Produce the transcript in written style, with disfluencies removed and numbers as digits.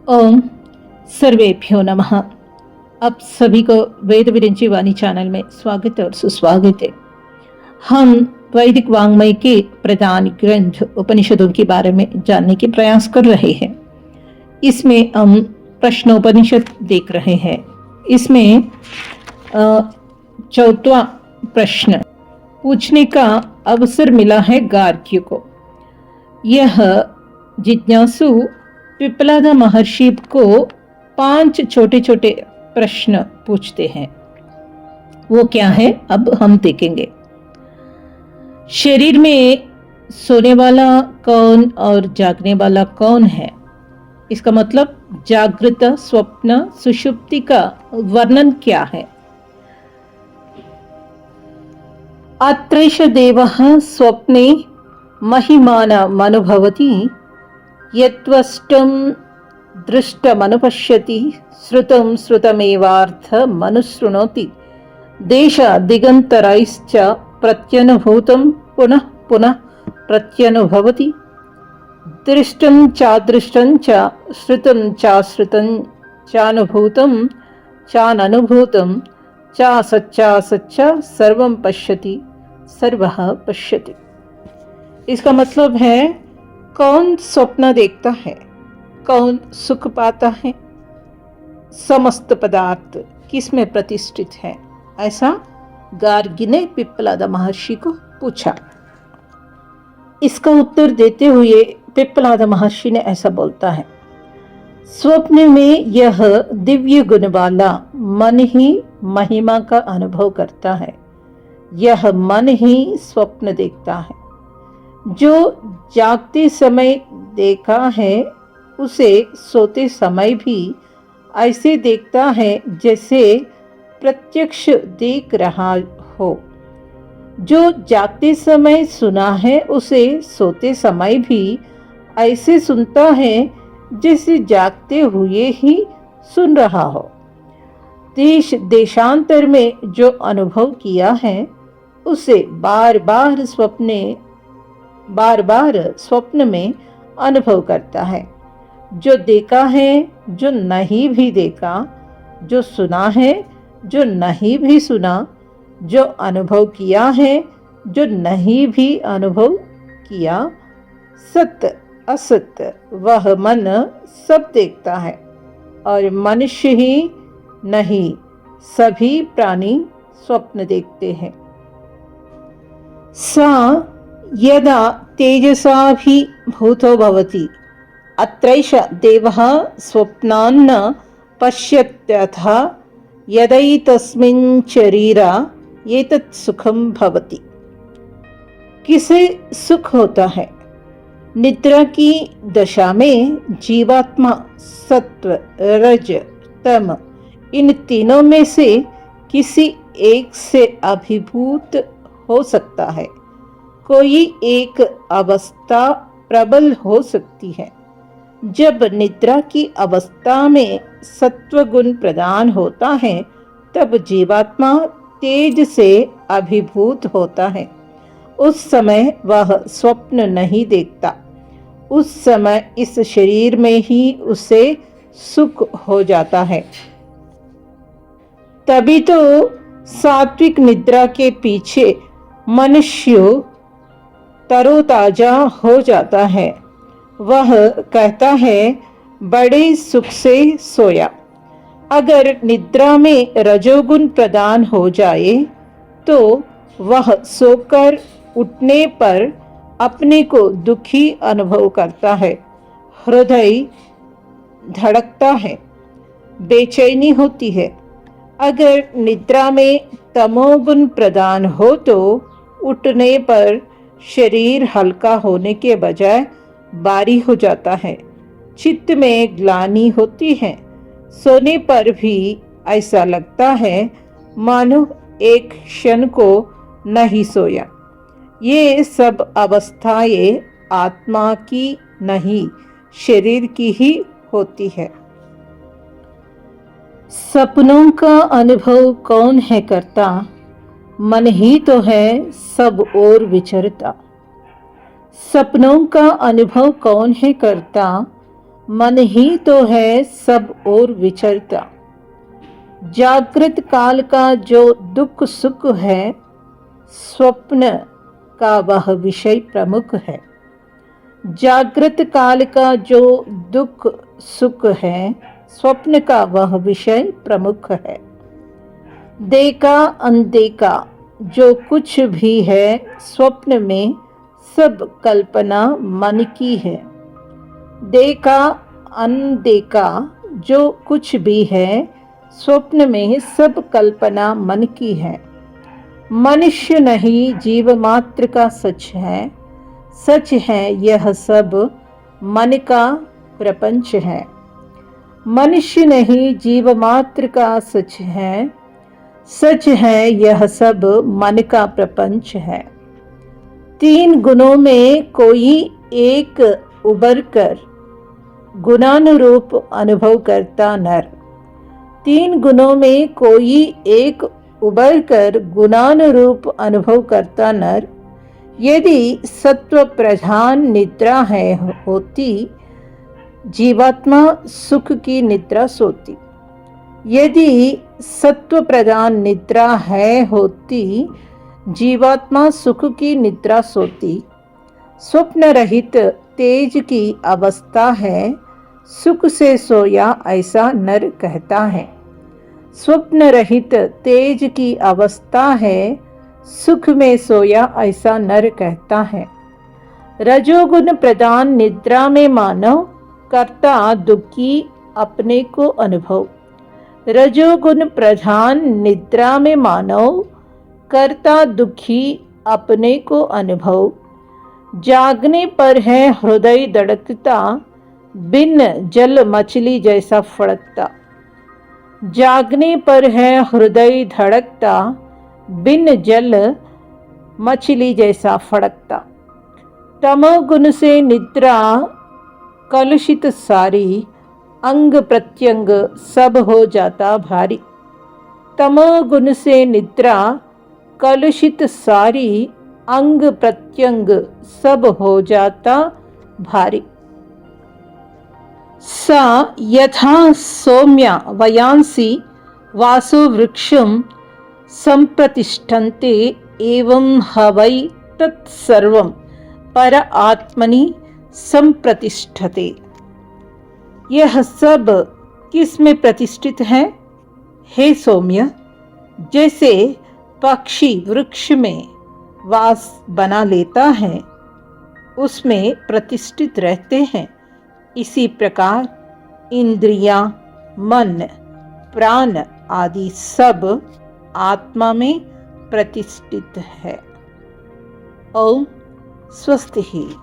ओम सर्वेभ्यो नमः। आप सभी को वेद विरंची वाणी चैनल में स्वागत और सुस्वागत है। हम वैदिक वांग्मय के प्रधान ग्रंथ उपनिषदों के बारे में जानने के प्रयास कर रहे हैं। इसमें हम प्रश्नोपनिषद देख रहे हैं। इसमें 14वां प्रश्न पूछने का अवसर मिला है गार्ग्य को। यह जिज्ञासु पिप्पलाद महर्षि को 5 छोटे छोटे प्रश्न पूछते हैं। वो क्या है अब हम देखेंगे। शरीर में सोने वाला कौन और जागने वाला कौन है? इसका मतलब जागृत, स्वप्न, सुषुप्ति का वर्णन क्या है? अत्रैष देवः स्वप्ने महिमानमनुभवति यत्वष्टं दृष्टमनुपश्यति श्रुतं श्रुतमेवार्थमनुशृणोति देशदिगन्तरैश्च प्रत्यनुभूतं पुनः पुनः प्रत्यनुभवति दृष्टं चादृष्टं च श्रुतं चाश्रुतं चानुभूतं चाननुभूतं चासच्चासच्च सर्वं पश्यति सर्वः पश्यति। इसका मतलब है कौन स्वप्न देखता है, कौन सुख पाता है, समस्त पदार्थ किस में प्रतिष्ठित है, ऐसा गार्गी ने पिप्पलाद महर्षि को पूछा। इसका उत्तर देते हुए पिप्पलाद महर्षि ने ऐसा बोलता है, स्वप्न में यह दिव्य गुण वाला मन ही महिमा का अनुभव करता है। यह मन ही स्वप्न देखता है। जो जागते समय देखा है उसे सोते समय भी ऐसे देखता है जैसे प्रत्यक्ष देख रहा हो। जो जागते समय सुना है उसे सोते समय भी ऐसे सुनता है जैसे जागते हुए ही सुन रहा हो। देश देशांतर में जो अनुभव किया है उसे बार बार स्वप्न में अनुभव करता है। जो देखा है, जो नहीं भी देखा, जो सुना है, जो नहीं भी सुना, जो अनुभव किया है, जो नहीं भी अनुभव किया, सत्य असत्य वह मन सब देखता है। और मनुष्य ही नहीं, सभी प्राणी स्वप्न देखते हैं। सा यदा तेजसाभिभूतो भवति अत्रैष देवः स्वप्नान्न पश्यत्यथ यदैतस्मिन् शरीरा एतत् सुखं भवति। किसे सुख होता है? निद्रा की दशा में जीवात्मा सत्व, रज, तम इन तीनों में से किसी एक से अभिभूत हो सकता है। कोई एक अवस्था प्रबल हो सकती है। जब निद्रा की अवस्था में सत्व गुण प्रदान होता है तब जीवात्मा तेज से अभिभूत होता है। उस समय वह स्वप्न नहीं देखता। उस समय इस शरीर में ही उसे सुख हो जाता है। तभी तो सात्विक निद्रा के पीछे मनुष्य तरोताजा हो जाता है। वह कहता है बड़े सुख से सोया। अगर निद्रा में रजोगुण प्रदान हो जाए तो वह सोकर उठने पर अपने को दुखी अनुभव करता है। हृदय धड़कता है, बेचैनी होती है। अगर निद्रा में तमोगुण प्रदान हो तो उठने पर शरीर हल्का होने के बजाय भारी हो जाता है। चित्त में ग्लानि होती है। सोने पर भी ऐसा लगता है मानो एक क्षण को नहीं सोया। ये सब अवस्थाएं आत्मा की नहीं, शरीर की ही होती है। सपनों का अनुभव कौन है करता? मन ही तो है सब ओर विचरता। सपनों का अनुभव कौन है करता? मन ही तो है सब और विचरता। जागृत काल का जो दुख सुख है, स्वप्न का वह विषय प्रमुख है। जागृत काल का जो दुख सुख है, स्वप्न का वह विषय प्रमुख है। देखा अनदेखा जो कुछ भी है, स्वप्न में सब कल्पना मन की है। देखा अनदेखा जो कुछ भी है, स्वप्न में सब कल्पना मन की है। मनुष्य नहीं जीव मात्र का सच है, सच है यह सब मन का प्रपंच है। मनुष्य नहीं जीव मात्र का सच है, सच है यह सब मन का प्रपंच है। तीन गुणों में कोई एक उबर कर गुणानुरूप अनुभव करता नर। तीन गुणों में कोई एक उबर कर गुणानुरूप अनुभव करता नर। यदि सत्व प्रधान निद्रा है होती, जीवात्मा सुख की निद्रा सोती। यदि सत्व प्रधान निद्रा है होती, जीवात्मा सुख की निद्रा सोती। स्वप्न रहित तेज की अवस्था है, सुख से सोया ऐसा नर कहता है। स्वप्न रहित तेज की अवस्था है, सुख में सोया ऐसा नर कहता है। रजोगुण प्रधान निद्रा में मानव करता दुखी अपने को अनुभव। रजोगुण प्रधान निद्रा में मानव करता दुखी अपने को अनुभव। जागने पर है हृदय धड़कता, बिन जल मछली जैसा फड़कता। जागने पर है हृदय धड़कता, बिन जल मछली जैसा फड़कता। तमोगुण से निद्रा कलुषित सारी, अंग प्रत्यंग सब हो जाता भारी। तमोगुण से निद्रा कलुषित सारी, अंग प्रत्यंग सब हो जाता भारी। सा यथा सौम्या वयांसी वासो वृक्षं संप्रतिष्ठन्ते, एवं हवै तत्सर्वं पर आत्मनि संप्रतिष्ठते। यह सब किस में प्रतिष्ठित है? हे सौम्य, जैसे पक्षी वृक्ष में वास बना लेता है, उसमें प्रतिष्ठित रहते हैं, इसी प्रकार इंद्रियां, मन, प्राण आदि सब आत्मा में प्रतिष्ठित है। ओम स्वस्ति।